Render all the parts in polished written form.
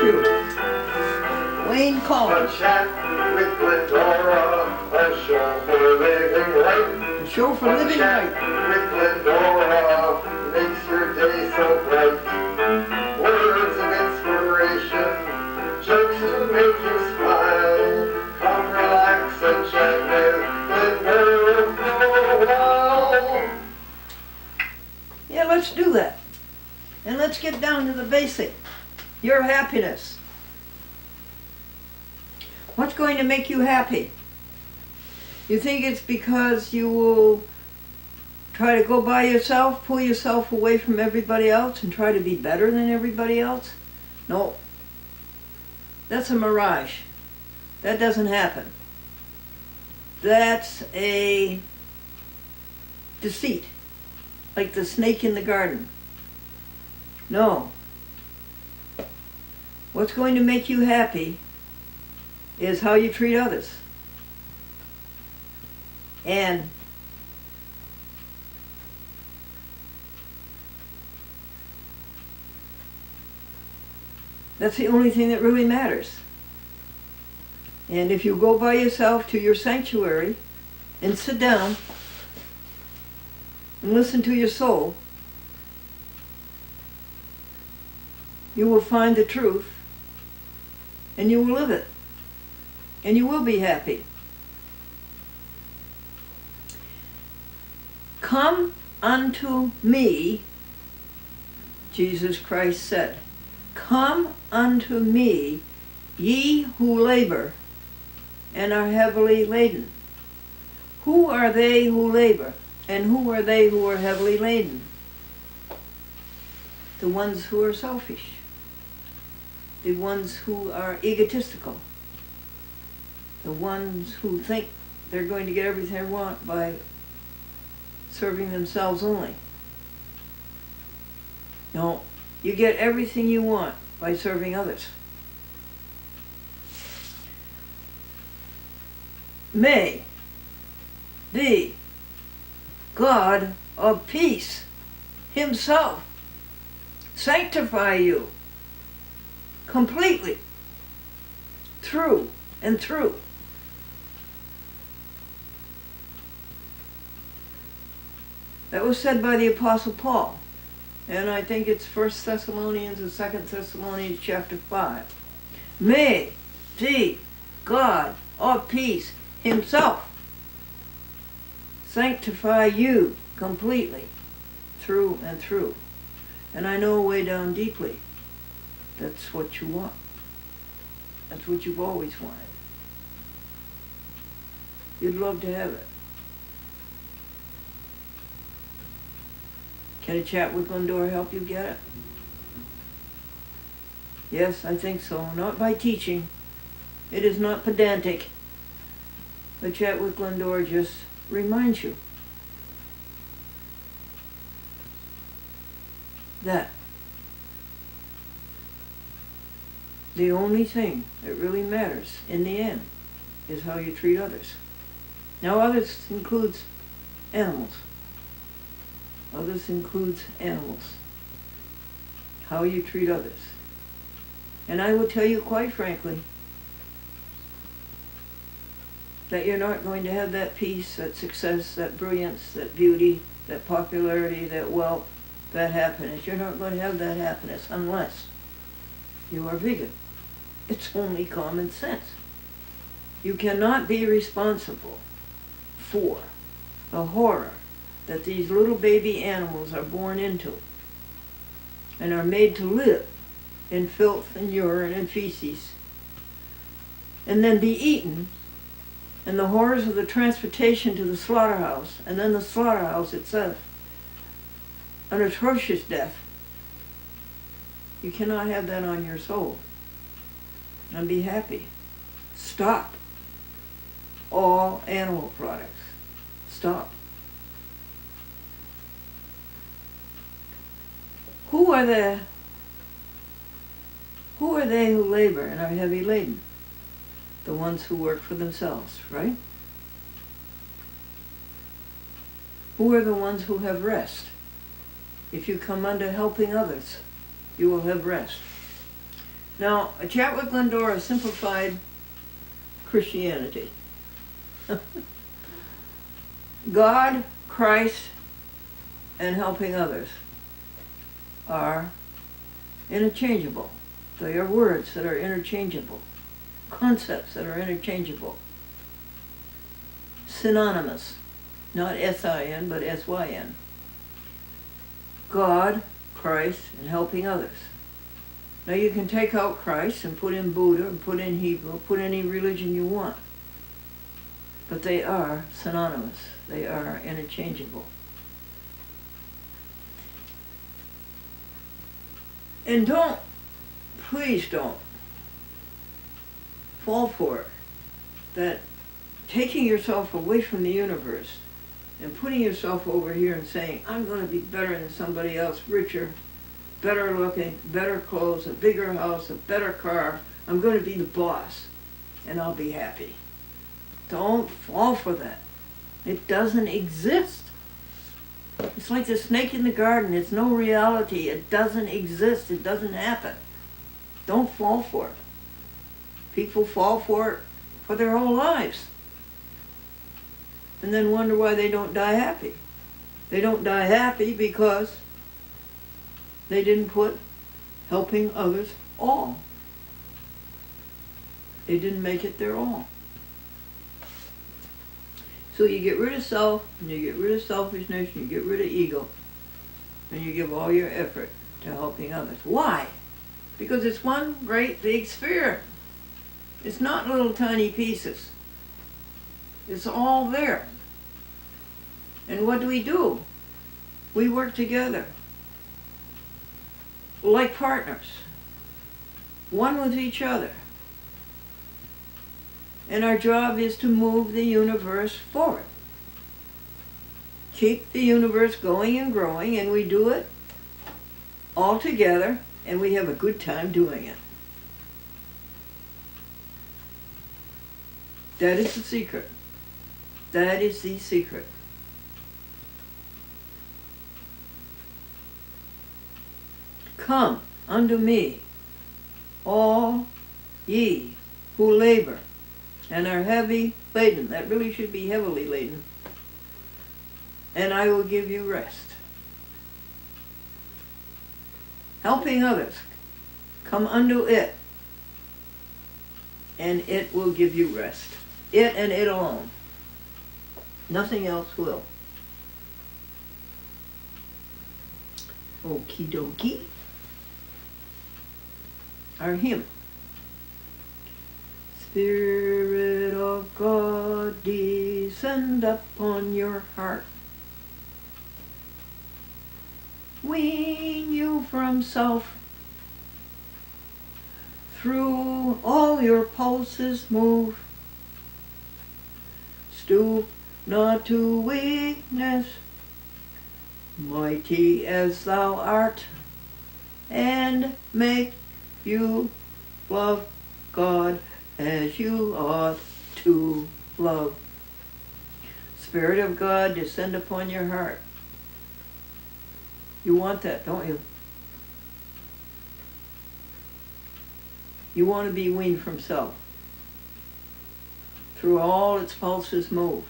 you. Wayne A Collins. chat with Glendora, a show for living right. The show for A living chat right. with Glendora makes your day so bright. Words of inspiration, jokes to make you smile. Come relax and chat with Glendora for a while. Yeah, let's do that. And let's get down to the basic. Your happiness. What's going to make you happy? You think it's because you will try to go by yourself, pull yourself away from everybody else and try to be better than everybody else? No. That's a mirage. That doesn't happen. That's a deceit. Like the snake in the garden. No. What's going to make you happy is how you treat others. And that's the only thing that really matters. And if you go by yourself to your sanctuary and sit down and listen to your soul, you will find the truth and you will live it. And you will be happy. Come unto me, Jesus Christ said, come unto me, ye who labor and are heavily laden. Who are they who labor? And who are they who are heavily laden? The ones who are selfish. The ones who are egotistical. The ones who think they're going to get everything they want by serving themselves only. No, you get everything you want by serving others. May the God of peace himself sanctify you completely, through and through. That was said by the Apostle Paul, and I think it's 1 Thessalonians and 2 Thessalonians chapter 5. May the God of peace himself sanctify you completely, through and through. And I know way down deeply, that's what you want. That's what you've always wanted. You'd love to have it. Can a chat with Glendora help you get it? Yes, I think so. Not by teaching. It is not pedantic. The chat with Glendora just reminds you that the only thing that really matters in the end is how you treat others. Now others includes animals. Others includes animals. How you treat others. And I will tell you quite frankly that you're not going to have that peace, that success, that brilliance, that beauty, that popularity, that wealth, that happiness. You're not going to have that happiness unless you are vegan. It's only common sense. You cannot be responsible for the horror that these little baby animals are born into and are made to live in filth and urine and feces and then be eaten, and the horrors of the transportation to the slaughterhouse, and then the slaughterhouse itself, an atrocious death. You cannot have that on your soul and be happy. Stop all animal products. Stop. Who are they who labor and are heavy laden? The ones who work for themselves, right? Who are the ones who have rest? If you come unto helping others, you will have rest. Now, a chat with Glendora simplified Christianity. God, Christ, and helping others are interchangeable. They are words that are interchangeable, concepts that are interchangeable, synonymous, not S-I-N, but S-Y-N. God, Christ, and helping others. Now you can take out Christ and put in Buddha and put in Hebrew, put any religion you want. But they are synonymous. They are interchangeable. And don't, please don't fall for it that taking yourself away from the universe and putting yourself over here and saying, I'm going to be better than somebody else, richer, better looking, better clothes, a bigger house, a better car. I'm going to be the boss and I'll be happy. Don't fall for that. It doesn't exist. It's like the snake in the garden. It's no reality. It doesn't exist. It doesn't happen. Don't fall for it. People fall for it for their whole lives. And then wonder why they don't die happy. They don't die happy because they didn't put helping others all. They didn't make it their all. So you get rid of self, and you get rid of selfishness, and you get rid of ego, and you give all your effort to helping others. Why? Because it's one great big sphere. It's not little tiny pieces. It's all there. And what do? We work together like partners, one with each other. And our job is to move the universe forward. Keep the universe going and growing, and we do it all together, and we have a good time doing it. That is the secret. That is the secret. Come unto me, all ye who labor and are heavy laden. That really should be heavily laden. And I will give you rest. Helping others. Come unto it. And it will give you rest. It and it alone. Nothing else will. Okie dokie. Our hymn. Spirit of God, descend upon your heart. Wean you from self. Through all your pulses move. Stoop not to weakness, mighty as thou art, and make you love God as you ought to love. Spirit of God, descend upon your heart. You want that, don't you? You want to be weaned from self. Through all its pulses move.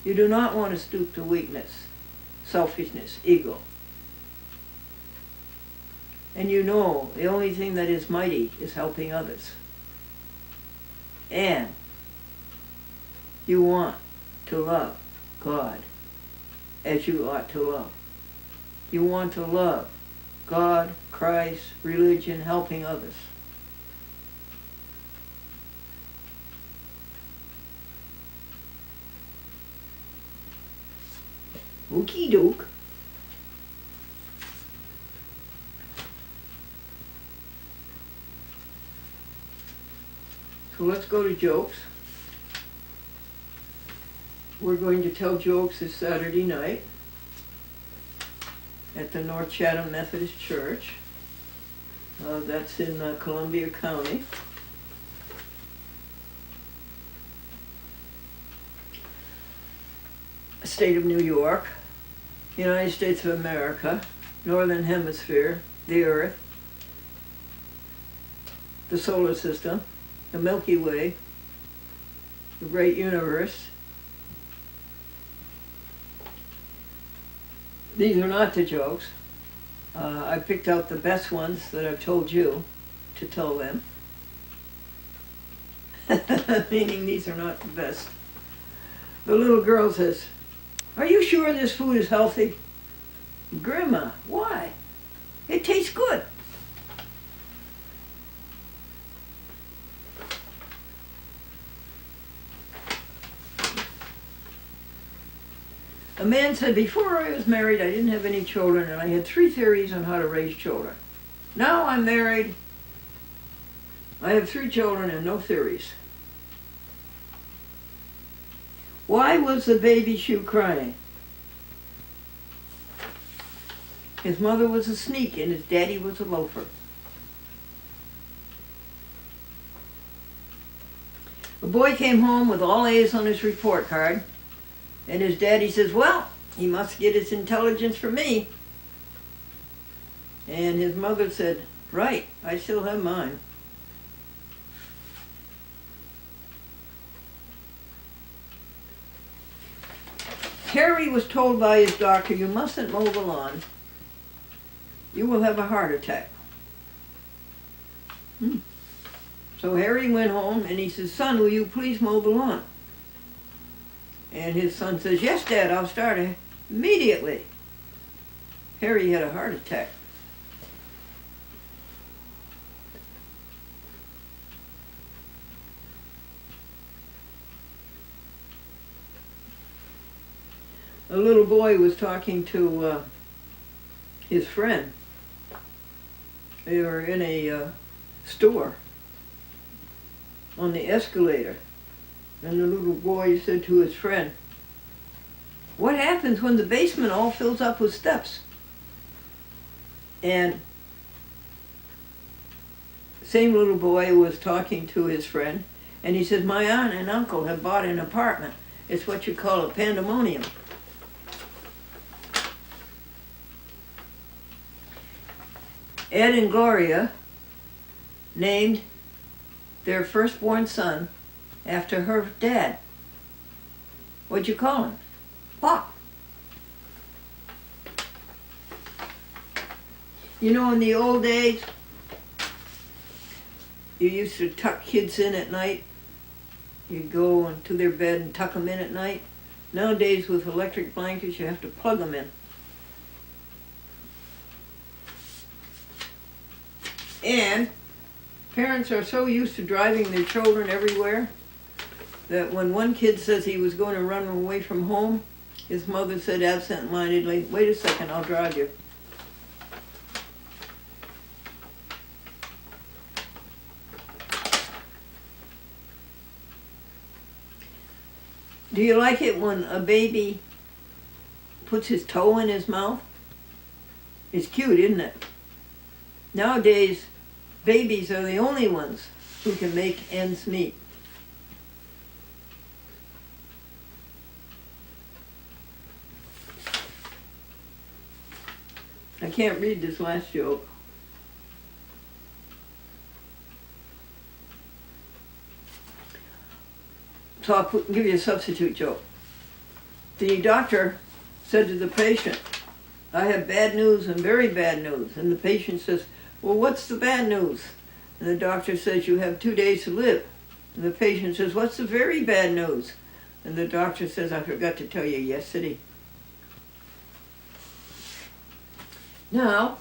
You do not want to stoop to weakness, selfishness, ego. And you know the only thing that is mighty is helping others. And you want to love God as you ought to love. You want to love God, Christ, religion, helping others. Okie doke. So let's go to jokes. We're going to tell jokes this Saturday night at the North Chatham Methodist Church. That's in Columbia County. State of New York, United States of America, Northern Hemisphere, the Earth. the solar system, the Milky Way, the great universe. These are not the jokes. I picked out the best ones that I've told you to tell them. Meaning these are not the best. The little girl says, "Are you sure this food is healthy?" "Grandma, why? It tastes good." A man said, "Before I was married, I didn't have any children, and I had 3 theories on how to raise children. Now I'm married, I have 3 children and no theories." Why was the baby shoe crying? His mother was a sneak and his daddy was a loafer. A boy came home with all A's on his report card, and his daddy says, "Well, he must get his intelligence from me." And his mother said, "Right, I still have mine." Harry was told by his doctor, "You mustn't mow the lawn. You will have a heart attack." So Harry went home and he says, "Son, will you please mow the lawn?" And his son says, "Yes, Dad, I'll start immediately." Harry had a heart attack. A little boy was talking to his friend. They were in a store on the escalator. And the little boy said to his friend, "What happens when the basement all fills up with steps?" And the same little boy was talking to his friend, and he says, "My aunt and uncle have bought an apartment. It's what you call a pandemonium." Ed and Gloria named their firstborn son after her dad. What'd you call him? Pop. You know, in the old days, you used to tuck kids in at night. You'd go into their bed and tuck them in at night. Nowadays, with electric blankets, you have to plug them in. And parents are so used to driving their children everywhere that when one kid says he was going to run away from home, his mother said absent-mindedly, "Wait a second, I'll drive you." Do you like it when a baby puts his toe in his mouth? It's cute, isn't it? Nowadays, babies are the only ones who can make ends meet. I can't read this last joke. So I'll give you a substitute joke. The doctor said to the patient, "I have bad news and very bad news." And the patient says, "Well, what's the bad news?" And the doctor says, "You have 2 days to live." And the patient says, "What's the very bad news?" And the doctor says, "I forgot to tell you yesterday." Now,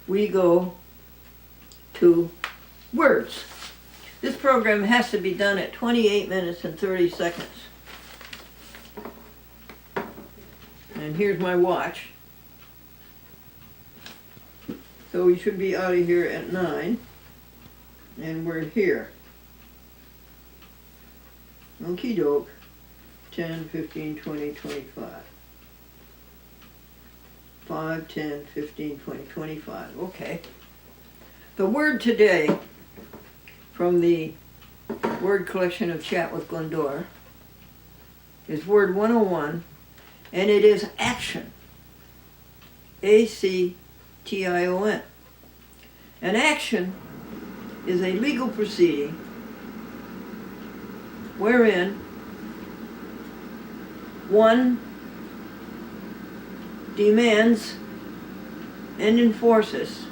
we go to words. This program has to be done at 28 minutes and 30 seconds. And here's my watch. So we should be out of here at 9. And we're here. Okie doke. 10, 15, 20, 25. 5, 10, 15, 20, 25. Okay. The word today from the word collection of Chat with Glendora is word 101, and it is action. A-C-T-I-O-N. T-I-O-N. An action is a legal proceeding wherein one demands and enforces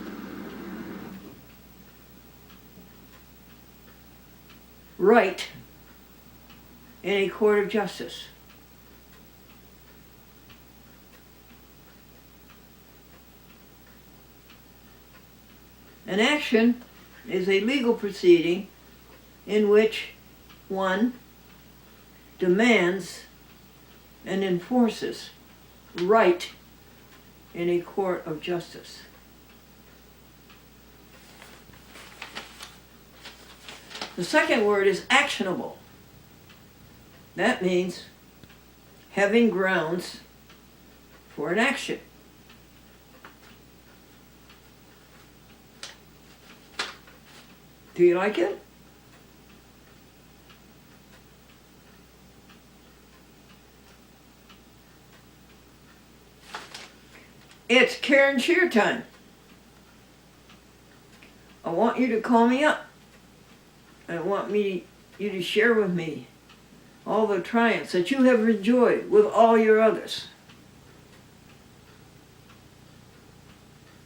right in a court of justice. An action is a legal proceeding in which one demands and enforces right in a court of justice. The second word is actionable. That means having grounds for an action. Do you like it? It's Karen Shear time. I want you to call me up. I want you to share with me all the triumphs that you have enjoyed with all your others.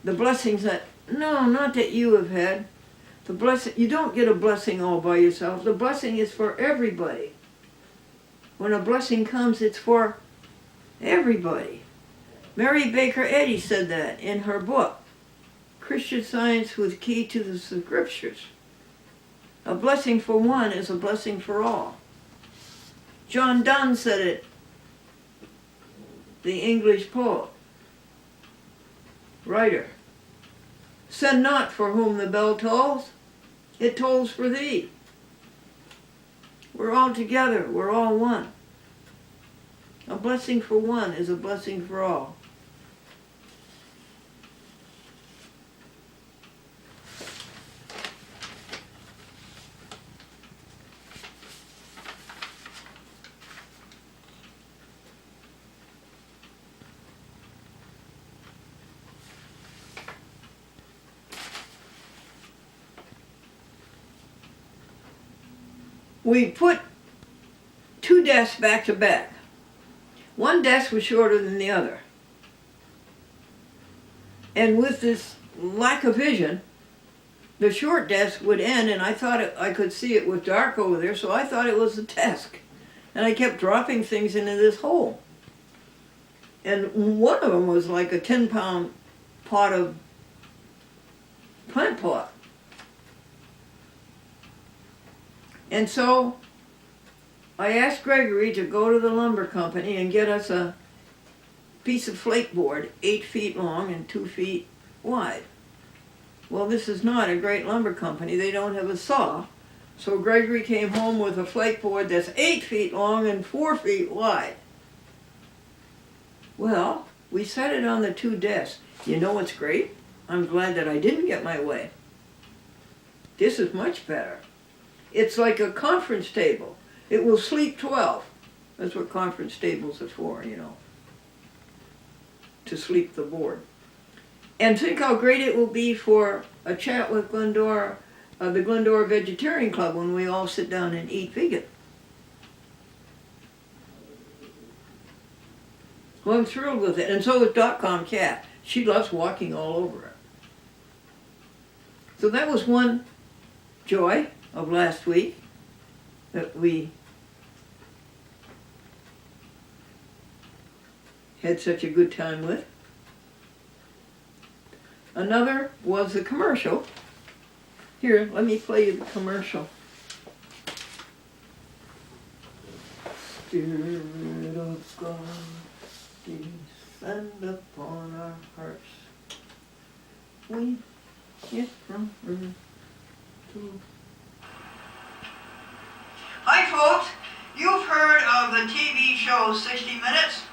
The blessings that, no, not that you have had. The blessing, you don't get a blessing all by yourself. The blessing is for everybody. When a blessing comes, it's for everybody. Mary Baker Eddy said that in her book, Christian Science with Key to the Scriptures. A blessing for one is a blessing for all. John Donne said it, the English poet, writer. Send not for whom the bell tolls, it tolls for thee. We're all together, we're all one. A blessing for one is a blessing for all. We put two desks back to back. One desk was shorter than the other. And with this lack of vision, the short desk would end, and I thought I could see it was dark over there, so I thought it was a desk. And I kept dropping things into this hole. And one of them was like a 10-pound pot of plant pot. And so I asked Gregory to go to the lumber company and get us a piece of flake board 8 feet long and 2 feet wide. Well, this is not a great lumber company. They don't have a saw. So Gregory came home with a flake board that's 8 feet long and 4 feet wide. Well, we set it on the two desks. You know what's great? I'm glad that I didn't get my way. This is much better. It's like a conference table. It will sleep 12. That's what conference tables are for, you know, to sleep the board. And think how great it will be for a chat with Glendora, the Glendora Vegetarian Club, when we all sit down and eat vegan. Well, I'm thrilled with it. And so is .com Cat. She loves walking all over it. So that was one joy of last week that we had such a good time with. Another was the commercial. Here, let me play you the commercial. Spirit of God, descend upon our hearts. We get from earth to... Hi folks, you've heard of the TV show 60 Minutes?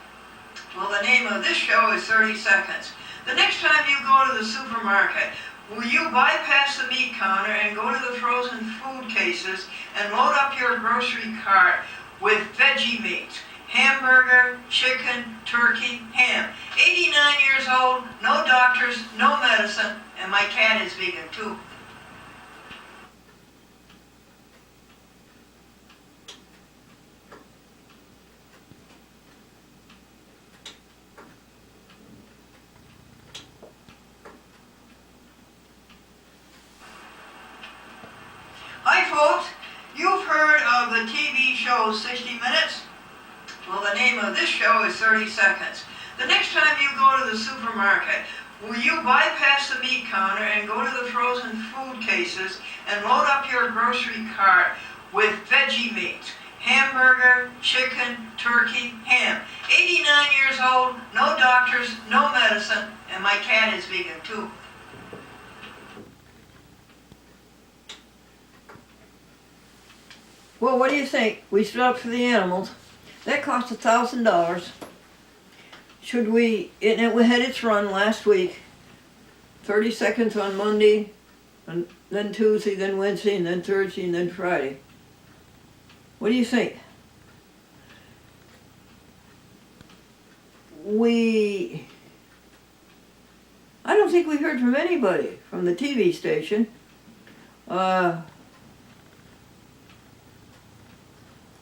Well, the name of this show is 30 Seconds. The next time you go to the supermarket, will you bypass the meat counter and go to the frozen food cases and load up your grocery cart with veggie meats? hamburger, chicken, turkey, ham. 89 years old, no doctors, no medicine, and my cat is vegan too. Hi folks, you've heard of the TV show 60 Minutes? Well, the name of this show is 30 Seconds. The next time you go to the supermarket, will you bypass the meat counter and go to the frozen food cases and load up your grocery cart with veggie meats? Hamburger, chicken, turkey, ham. 89 years old, no doctors, no medicine, and my cat is vegan too. Well, what do you think? We stood up for the animals. That cost $1,000. Should we, it had its run last week. 30 seconds on Monday, and then Tuesday, then Wednesday, and then Thursday, and then Friday. What do you think? I don't think we heard from anybody from the TV station. And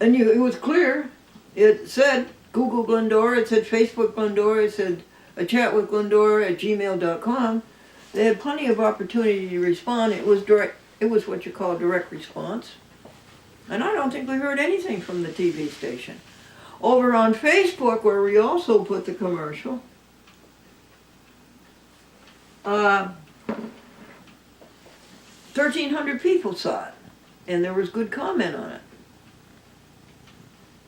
it was clear. It said Google Glendora, it said Facebook Glendora, it said a chat with Glendora at gmail.com. They had plenty of opportunity to respond. It was direct. It was what you call direct response. And I don't think we heard anything from the TV station. Over on Facebook, where we also put the commercial, 1,300 people saw it, and there was good comment on it.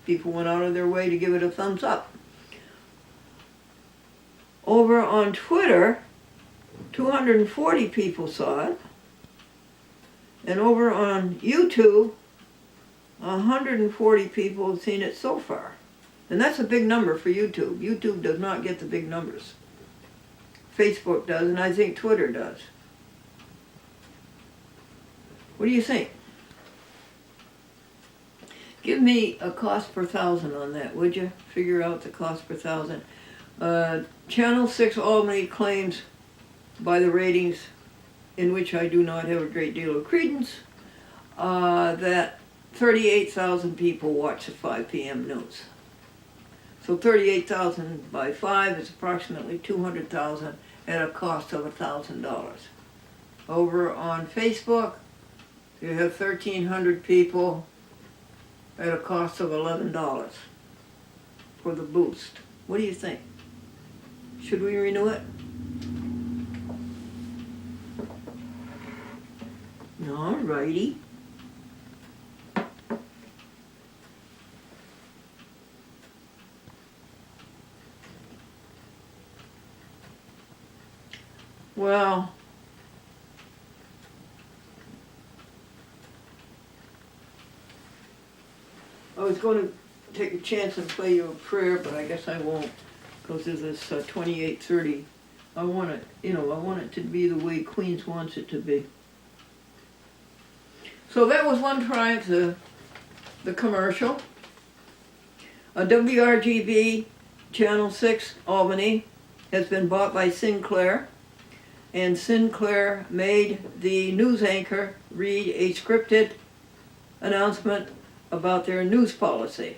People went out of their way to give it a thumbs up. Over on Twitter, 240 people saw it. And over on YouTube, 140 people have seen it so far. And that's a big number for YouTube. YouTube does not get the big numbers. Facebook does, and I think Twitter does. What do you think? Give me a cost per thousand on that, would you? Figure out the cost per thousand. Channel 6 Albany claims, by the ratings, in which I do not have a great deal of credence, that 38,000 people watch the 5 p.m. news. So 38,000 by 5 is approximately 200,000 at a cost of $1,000. Over on Facebook, you have 1,300 people at a cost of $11 for the boost. What do you think? Should we renew it? All righty. Well, I was going to take a chance and play you a prayer, but I guess I won't, because of this 2830. I want it, I want it to be the way Queens wants it to be. So that was one try at the commercial. WRGB Channel 6 Albany has been bought by Sinclair, and Sinclair made the news anchor read a scripted announcement about their news policy.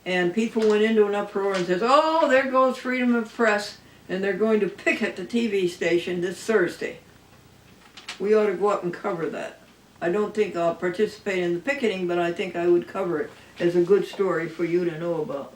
And people went into an uproar and says, oh, there goes freedom of press, and they're going to picket the TV station this Thursday. We ought to go up and cover that. I don't think I'll participate in the picketing, but I think I would cover it as a good story for you to know about.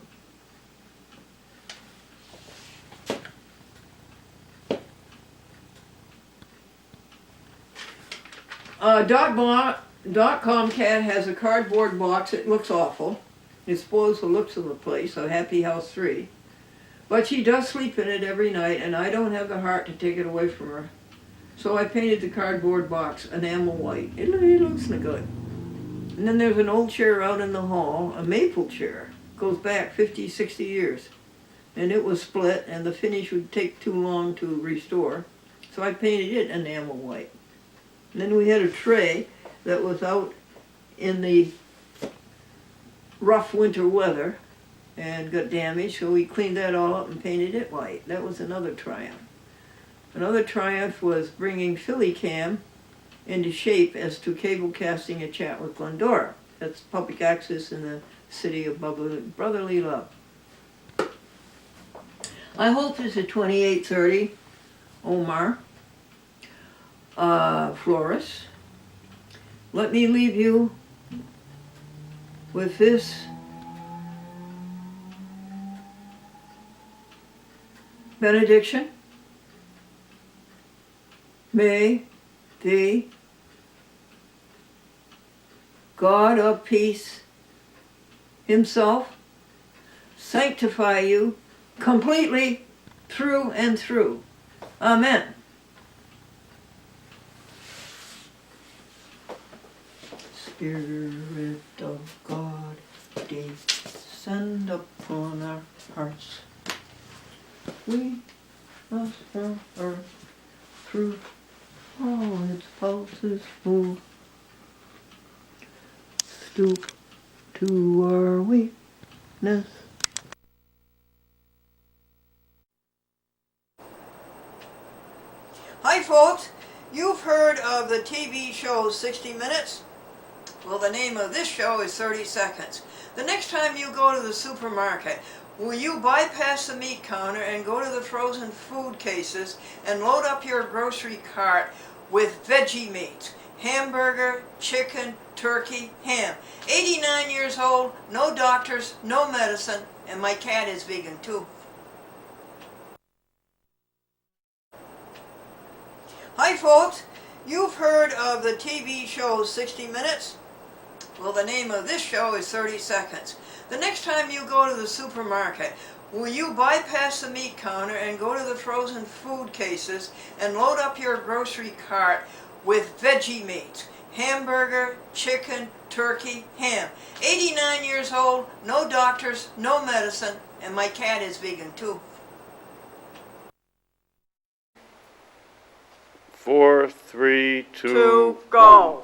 Comcat has a cardboard box. It looks awful. It spoils the looks of the place, a Happy House 3. But she does sleep in it every night, and I don't have the heart to take it away from her. So I painted the cardboard box enamel white. It looks good. And then there's an old chair out in the hall, a maple chair. Goes back 50, 60 years. And it was split, and the finish would take too long to restore. So I painted it enamel white. And then we had a tray that was out in the rough winter weather, and got damaged, so we cleaned that all up and painted it white. That was another triumph. Another triumph was bringing Philly Cam into shape as to cable casting a chat with Glendora. That's public access in the city of brotherly love. I hope this is 2830 Omar Flores. Let me leave you with this benediction. May the God of peace himself sanctify you completely through and through. Amen. Spirit of God, descend upon our hearts. We must from earth through all its pulses move. Stoop to our weakness. Hi folks, you've heard of the TV show 60 Minutes? Well, the name of this show is 30 Seconds. The next time you go to the supermarket, will you bypass the meat counter and go to the frozen food cases and load up your grocery cart with veggie meats? Hamburger, chicken, turkey, ham. 89 years old, no doctors, no medicine, and my cat is vegan too. Hi folks, you've heard of the TV show 60 Minutes? Well, the name of this show is 30 Seconds. The next time you go to the supermarket, will you bypass the meat counter and go to the frozen food cases and load up your grocery cart with veggie meats? Hamburger, chicken, turkey, ham. 89 years old, no doctors, no medicine, and my cat is vegan too. 4, 3, 2, To go.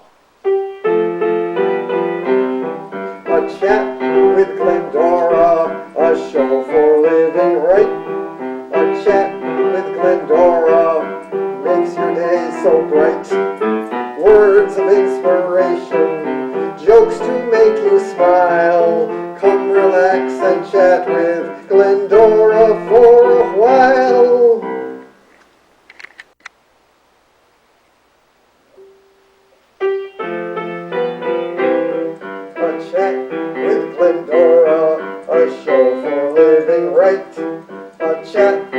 A chat with Glendora, a show for living right. A chat with Glendora makes your day so bright. Words of inspiration, jokes to make you smile. Come relax and chat with Glendora for a while. A chat with Glendora, a show for living right. A chat